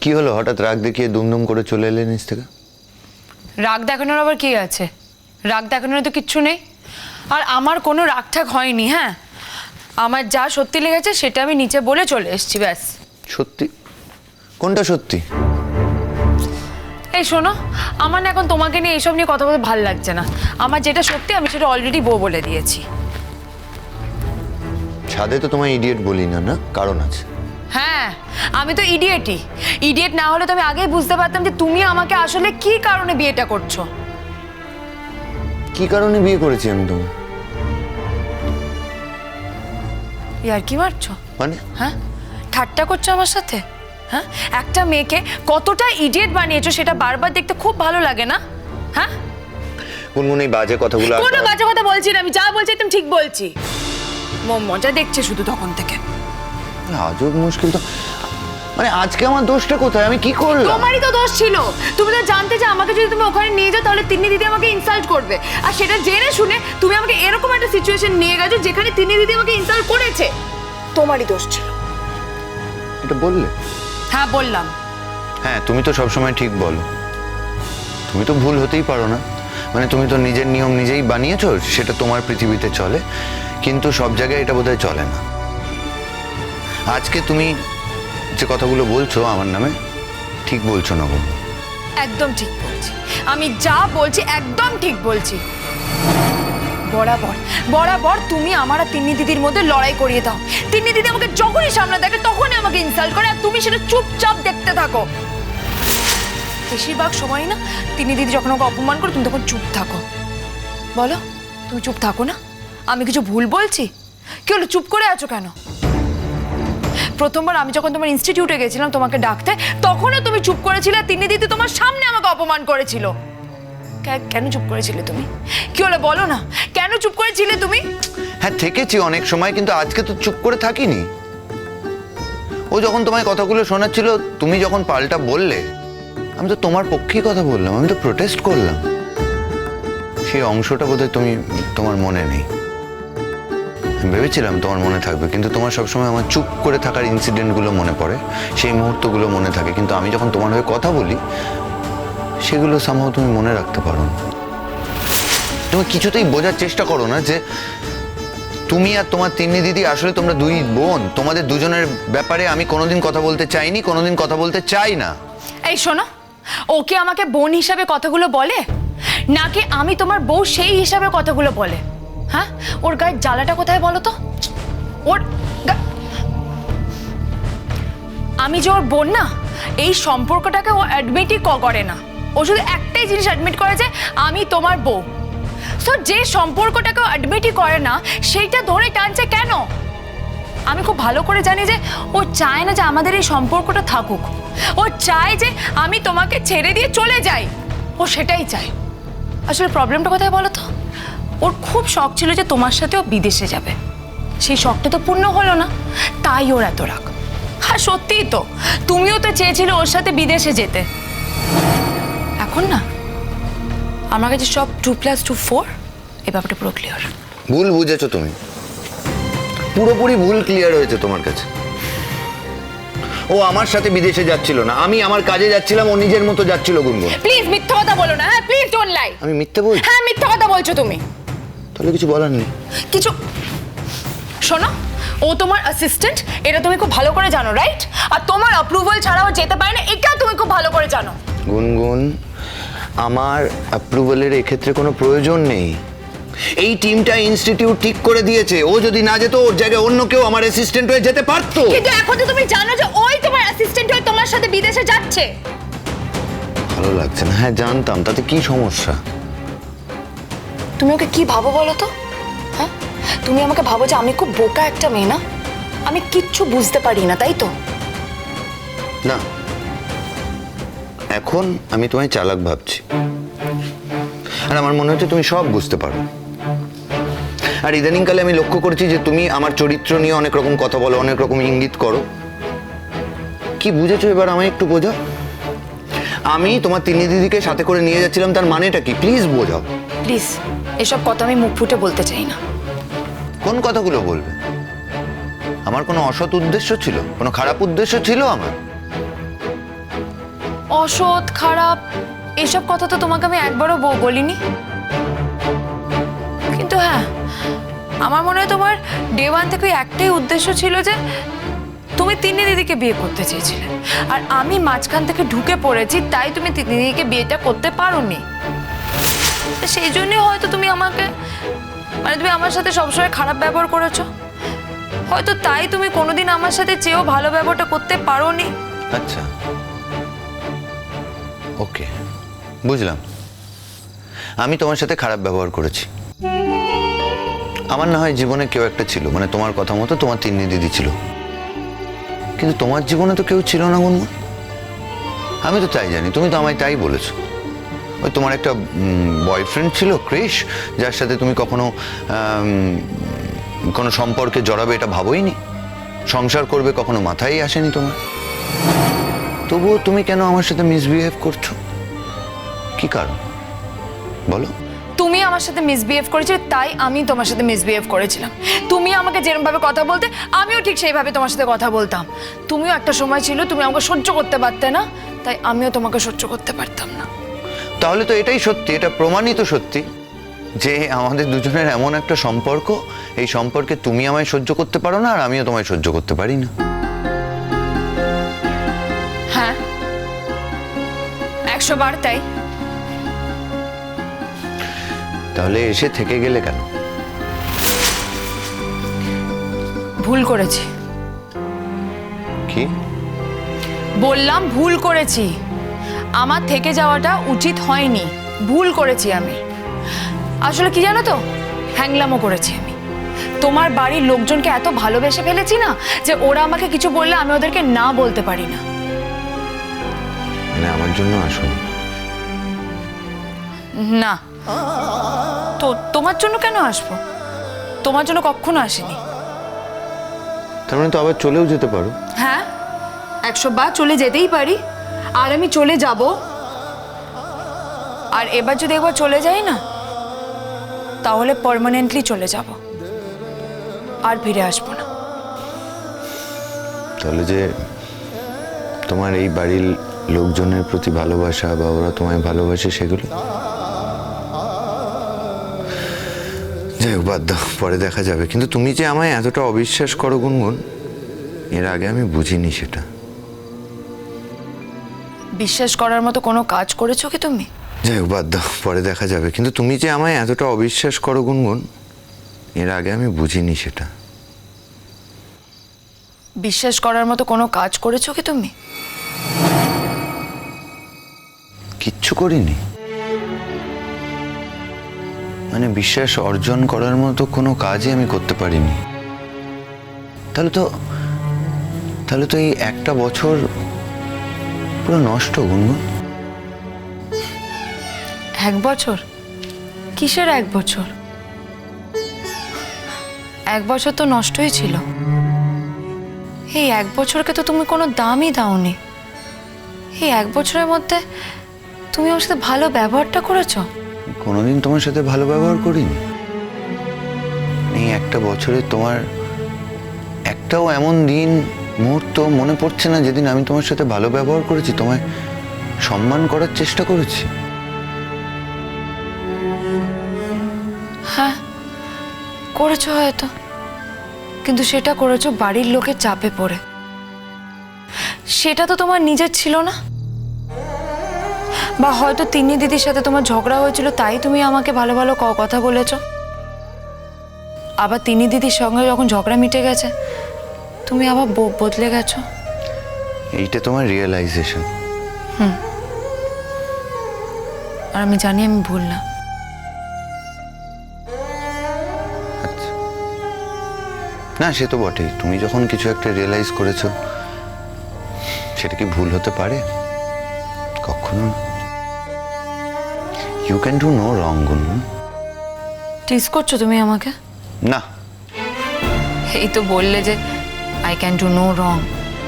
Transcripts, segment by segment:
কি হলো হঠাৎ রাগ দেখিয়ে দুমদুম করে চলে এলে নিচ থেকে? রাগ দেখানোর আবার কি আছে? রাগ দেখানোর তো কিচ্ছু নেই। আর আমার কোনো রাগ ঠাক হয়নি। হ্যাঁ, আমার যা সত্যি লেগেছে সেটা আমি নিচে বলে চলে এসেছি, ব্যাস। সত্যি? কোনটা সত্যি? এই শোনো, আমার না এখন তোমাকে নিয়ে এইসব নিয়ে কথা বলতে ভালো লাগছে না। আমার যেটা সত্যি আমি সেটা অলরেডি বলে দিয়েছি। ছাদে তো তোমায় ইডিয়েট বলি না, না কারণ আছে। হ্যাঁ, আমি তো ইডিয়েটই। ইডিয়েট না হলে তো আমি আগেই বুঝতে পারতাম যে তুমি আমাকে আসলে কি কারণে বিয়েটা করছো। কি কারণে বিয়ে করেছি আমি তোমায়? ইয়ার কি মারছো? মানে? হ্যাঁ, ঠাট্টা করছো আমার সাথে? হ্যাঁ, একটা মেয়েকে কতটা ইডিয়েট বানিয়েছো সেটা বারবার দেখতে খুব ভালো লাগে না? হ্যাঁ, গুনগুন এই বাজে কথাগুলো কোনো বাজে কথা বলছি না, আমি যা বলছি একদম ঠিক বলছি। মজা দেখছে শুধু তখন থেকে। আজব মুশকিল তো। মানে আজকে আমার দোষটা কোথায়? আমি কি করলাম? তোমারই তো দোষ ছিল। তুমি তো জানতে যে আমাকে যদি তুমি ওখানে নিয়ে যাও তাহলে তিন্নি দিদি আমাকে ইনসাল্ট করবে, আর সেটা জেনে শুনে তুমি আমাকে এরকম একটা সিচুয়েশন নিয়ে গেছো যেখানে তিন্নি দিদি আমাকে ইনসাল্ট করেছে। তোমারই দোষ ছিল। এটা বললে? হ্যাঁ, বললাম। হ্যাঁ, তুমি তো সবসময় ঠিক বলো। তুমি তো ভুল হতেই পারো না। মানে তুমি তো নিজের নিয়ম নিজেই বানিয়েছো, সেটা তোমার পৃথিবীতে চলে, কিন্তু সব জায়গায় এটা বোধহয় চলে না। আজকে তুমি যে কথাগুলো বলছো আমার নামে, ঠিক বলছো না বোন। একদম ঠিক বলছি, আমি যা বলছি একদম ঠিক বলছি। বরাবর বরাবর তুমি আমার আর তিন্নি দিদির মধ্যে লড়াই করিয়ে দাও। তিন্নি দিদি আমাকে যখনই সামনে দেখে তখনই আমাকে ইনসাল্ট করে, আর তুমি সেটা চুপচাপ দেখতে থাকো। বেশিরভাগ সময় না তিন্নি দিদি যখন আমাকে অপমান করে তুমি তখন চুপ থাকো। বলো, তুমি চুপ থাকো না? আমি কিছু ভুল বলছি? কি হলো, চুপ করে আছো কেন? প্রথমবার আমি যখন তোমার ইনস্টিটিউটে গেছিলাম তোমাকে ডাকতে, তখনও তুমি চুপ করেছিলে। তিন্নি দিদি তোমার সামনে আমাকে অপমান করেছিল। কেন চুপ করেছিলে তুমি? কি হলো বলো না, কেন চুপ করেছিলে তুমি? হ্যাঁ, থেকেছি অনেক সময়, কিন্তু আজকে তো চুপ করে থাকিনি। ও যখন তোমায় কথাগুলো শোনাচ্ছিল, তুমি যখন পাল্টা বললে, আমি তো তোমার পক্ষেই কথা বললাম, আমি তো প্রোটেস্ট করলাম। সেই অংশটা বোধহয় তোমার মনে নেই। আমি ভেবেছিলাম তোমার মনে থাকবে, কিন্তু তোমার সবসময় আমার চুপ করে থাকার ইনসিডেন্টগুলো মনে পড়ে, সেই মুহূর্তগুলো মনে থাকে, কিন্তু আমি যখন তোমার হয়ে কথা বলি সেগুলো সামহাও তুমি মনে রাখতে পারো না। তুমি কিছুতেই বোঝার চেষ্টা করো না যে তুমি আর তোমার তিন্নি দিদি আসলে তোমরা দুই বোন। তোমাদের দুজনের ব্যাপারে আমি কোনোদিন কথা বলতে চাইনি, কোনোদিন কথা বলতে চাই না। এই শোনো, ওকে আমাকে বোন হিসাবে কথাগুলো বলে, নাকি আমি তোমার বউ সেই হিসাবে কথাগুলো বলে? হ্যাঁ, ওর গায়ের জ্বালাটা কোথায় বলো তো? আমি যে ওর বোন না, এই সম্পর্কটাকে ও অ্যাডমিটই করে না। ও শুধু একটাই জিনিস অ্যাডমিট করে যে আমি তোমার বউ। সো যে সম্পর্কটাকে অ্যাডমিটই করে না সেইটা ধরে টানছে কেন? আমি খুব ভালো করে জানি যে ও চায় না যে আমাদের এই সম্পর্কটা থাকুক। ও চায় যে আমি তোমাকে ছেড়ে দিয়ে চলে যাই। ও সেটাই চায়। আসলে প্রবলেমটা কোথায় বলো তো? ওর খুব শখ ছিল যে তোমার সাথেও বিদেশে যাবে। সেই শখটা তো পূর্ণ হলো না, তাই ওর এত রাগ। আর সত্যিই তো, তুমিও তো চেয়েছিলে ওর সাথে বিদেশে যেতে। এখন না আমার কাছে সব 2+2=4 এই ব্যাপারটা পুরো ক্লিয়ার। ভুল বুঝেছো তুমি, পুরোপুরি ভুল ক্লিয়ার হয়েছে তোমার কাছে। ও আমার সাথে বিদেশে যাচ্ছিল না, আমি আমার কাজে যাচ্ছিলাম, ও নিজের মতো যাচ্ছিল। গুনগুন, প্লিজ মিথ্যা কথা বলো না। হ্যাঁ, প্লিজ ডোন্ট লাই। আমি মিথ্যে বলছি? হ্যাঁ, মিথ্যা কথা বলছো তুমি। তাহলে কিছু বলার নেই। কিছু শোনো, ও তোমার অ্যাসিস্ট্যান্ট, এটা তুমি খুব ভালো করে জানো, রাইট? আর তোমার অ্যাপ্রুভাল ছাড়াও যেতে পারে না, এটাও তুমি খুব ভালো করে জানো। গুনগুন, আমার অ্যাপ্রুভালের এক্ষেত্রে কোনো প্রয়োজন নেই। এই টিমটা ইনস্টিটিউট ঠিক করে দিয়েছে। ও যদি না যেত, ওর জায়গায় অন্য কেউ আমার অ্যাসিস্ট্যান্ট হয়ে যেতে পারতো। কিন্তু এখন তো তুমি জানো যে ওই তোমার অ্যাসিস্ট্যান্ট হয়ে তোমার সাথে বিদেশে যাচ্ছে। ভালো লাগছে না। হ্যাঁ, জানতাম, তাতে কি সমস্যা? তুমি ওকে কি ভাবো বলো তো? হ্যাঁ, তুমি আমাকে ভাবো যে আমি খুব বোকা একটা মেয়ে না? আমি কিচ্ছু বুঝতে পারি না, তাই তো? না, এখন আমি তোমায় চালাক ভাবছি, আর আমার মনে হচ্ছে তুমি সব বুঝতে পারো। আর ইদানিংকালে আমি লক্ষ্য করছি যে তুমি আমার চরিত্র নিয়ে অনেক রকম কথা বলো, অনেক রকম ইঙ্গিত করো। কি বুঝেছো এবার আমায় একটু বোঝাও। আমি তোমার তিন্নি দিদিকে সাথে করে নিয়ে যাচ্ছিলাম, তার মানেটা কি? প্লিজ বোঝাও। প্লিজ, এসব কথা আমি মুখ ফুটে বলতে চাই না। কোন কথাগুলো বলবে? আমার কোনো অসৎ উদ্দেশ্য ছিল? কোনো খারাপ উদ্দেশ্য ছিল আমার? অসৎ, খারাপ এসব কথা তো তোমাকে আমি একবারও বলিনি। কিন্তু হ্যাঁ, আমার মনে হয় তোমার ডে ওয়ান থেকে ওই একটাই উদ্দেশ্য ছিল যে তুমি তিন্নি দিদিকে বিয়ে করতে চেয়েছিলে, আর আমি মাঝখান থেকে ঢুকে পড়েছি, তাই তুমি তিন্নি দিদিকে বিয়েটা করতে পারোনি। সেই জন্যই হয়তো তুমি আমাকে, মানে তুমি আমার সাথে সবসময় খারাপ ব্যবহার করেছো, হয়তো তাই তুমি কোনোদিন আমার সাথে চেয়েও ভালো ব্যবহারটা করতে পারোনি। আচ্ছা, ওকে, বুঝলাম। আমি তোমার সাথে খারাপ ব্যবহার করেছি। আমার না হয় জীবনে কেউ একটা ছিল, মানে তোমার কথা মতো তোমার তিন্নি দিদি ছিল, কিন্তু তোমার জীবনে তো কেউ ছিল না গুনগুন। আমি তো তাই জানি, তুমি তো আমায় তাই বলেছো। ওই তোমার একটা বয়ফ্রেন্ড ছিল ক্রিশ, যার সাথে তুমি কখনো কোনো সম্পর্কে জড়াবে এটা ভাবোইনি, সংসার করবে কখনো মাথায় আসেনি তোমার। তবুও তুমি কেন আমার সাথে মিসবিহেভ করছো? কি কারণ বলো? তুমি আমার সাথে মিসবিহেভ করেছিলে, তাই আমি তোমার সাথে মিসবিহেভ করেছিলাম। তুমি আমাকে যেরকম ভাবে কথা বলতে, আমিও ঠিক সেইভাবে তোমার সাথে কথা বলতাম। তুমিও একটা সময় ছিল তুমি আমাকে সহ্য করতে পারতে না, তাই আমিও তোমাকে সহ্য করতে পারতাম না। তাহলে তো এটাই সত্যি, এটা প্রমাণিত সত্যি যে আমাদের দুজনের এমন একটা সম্পর্ক, এই সম্পর্কে তুমি আমায় সহ্য করতে পারো না, আর আমিও তোমায় সহ্য করতে পারি না। হ্যাঁ, 100 বার তাই। তাহলে এসে থেকে গেলে কেন? ভুল করেছি। কি বললাম? ভুল করেছি। আমার থেকে যাওয়াটা উচিত হয়নি, ভুল করেছি আমি। আসলে কি জানো তো, হ্যাংলামও করেছি আমি। তোমার বাড়ির লোকজনকে এত ভালোবেসে ফেলেছি না, যে ওরা আমাকে কিছু বললে আমি ওদেরকে না বলতে পারি না। মানে আমার জন্য আসুন? না, তো তোমার জন্য কেন আসবো? তোমার জন্য কখনো আসেনি। তার মানে তো আবার চলেও যেতে পারো। হ্যাঁ, 100 বার চলে যেতেই পারি, আর আমি চলে যাব। আর এবার যদি একবার চলে যাই না, তাহলে পার্মানেন্টলি চলে যাব, আর ফিরে আসবো না। তাহলে যে তোমার এই বাড়ির লোকজনের প্রতি ভালোবাসা, বা ওরা তোমায় ভালোবাসে, সেগুলো যাই হোক, বাদ দাও, পরে দেখা যাবে। কিন্তু তুমি যে আমায় এতটা অবিশ্বাস করো গুনগুন, এর আগে আমি বুঝিনি সেটা। বিশ্বাস করার মতো কোনো কাজ করেছো কি তুমি? যাই হোক, বাদ দাও, পরে দেখা যাবে। কিন্তু তুমি যে আমায় এতটা অবিশ্বাস করো গুনগুন, এর আগে আমি বুঝিনি সেটা। বিশ্বাস করার মতো কোনো কাজ করেছো কি তুমি? কিচ্ছু করিনি। মানে বিশ্বাস অর্জন করার মতো কোনো কাজই আমি করতে পারিনি। তাহলে তো এই একটা বছর পুরো নষ্ট গুনগুন। 1 বছর? কিসের 1 বছর? 1 বছর তো নষ্টই ছিল। এই 1 বছরকে তো তুমি কোনো দামই দাওনি। এই 1 বছরের মধ্যে তুমি আমার সাথে ভালো ব্যবহারটা করেছো? কোনোদিন তোমার সাথে ভালো ব্যবহার করিনি। এই একটা বছরে তোমার একটাও এমন দিন, মুহূর্ত মনে পড়ছে না যেদিন আমি তোমার সাথে ভালো ব্যবহার করেছি, তোমায় সম্মান করার চেষ্টা করেছি। হ্যাঁ, করেছো হয়তো, কিন্তু সেটা করেছো বাড়ির লোকের চাপে পড়ে। সেটা তো তোমার নিজের ছিল না। বা হয়তো তিন্নি দিদির সাথে তোমার ঝগড়া হয়েছিল, তাই তুমি আমাকে ভালো ভালো কথা বলেছো। আবার তিন্নি দিদির সঙ্গে যখন ঝগড়া মিটে গেছে, তুমি আবার বদলে গেছো। এইটা তোমার রিয়েলাইজেশন। আর আমি জানি আমি ভুল না। আচ্ছা, না সে তো বটেই। তুমি যখন কিছু একটা রিয়েলাইজ করেছো, সেটা কি ভুল হতে পারে? কখনো না। You can do no wrong Gungun. Tease করছো তুমি আমাকে? না। এই তো বললে যে I can do no wrong.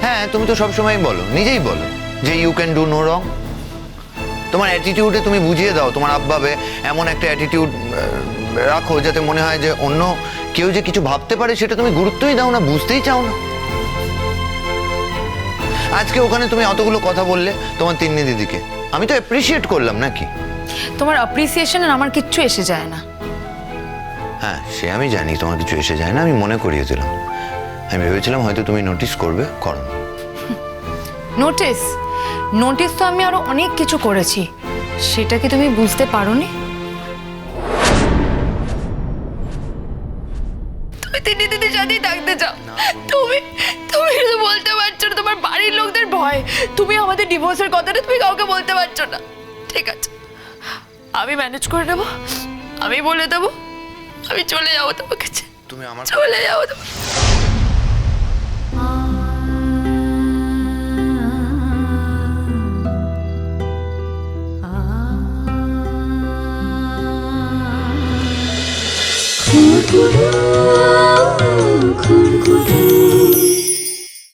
হ্যাঁ, তুমি তো সবসময় বলো, নিজেই বলো যে you can do no wrong. তোমার অ্যাটিটিউডে তুমি বুঝিয়ে দাও, তোমার আব্বাবে এমন একটা অ্যাটিটিউড রাখো যাতে মনে হয় যে অন্য কেউ যে কিছু ভাবতে পারে সেটা তুমি গুরুত্বই দাও না, বুঝতেই চাও না। আজকে ওখানে তুমি অতগুলো কথা বললে তোমার তিন্নি দিদিকে, আমি তো অ্যাপ্রিসিয়েট করলাম নাকি? তোমার অ্যাপ্রিসিয়েশন আমার কিচ্ছু এসে যায় না। হ্যাঁ, সে আমি জানি তোমার কিছু এসে যায় না, আমি মনে করিয়ে দিলাম। আমি ভেবেছিলাম হয়তো তুমি নোটিস করবে, করো। নোটিস নোটিস তো আমি আরো অনেক কিছু করেছি, সেটা কি তুমি বুঝতে পারোনি? তুমি তিন্নি দিদির সাথেই থাকতে চাও, তুমি তুমি শুধু বলতে পারছো না, তোমার বাড়ির লোকদের ভয় তুমি আমাদের ডিভোর্সের কথাটা তুমি কাউকে বলতে পারছো না। ঠিক আছে, আমি ম্যানেজ করে নেবো, আমি বলে দেবো, আমি চলে যাবো তোমার কাছে, তুমি আমার চলে যাবো তোমার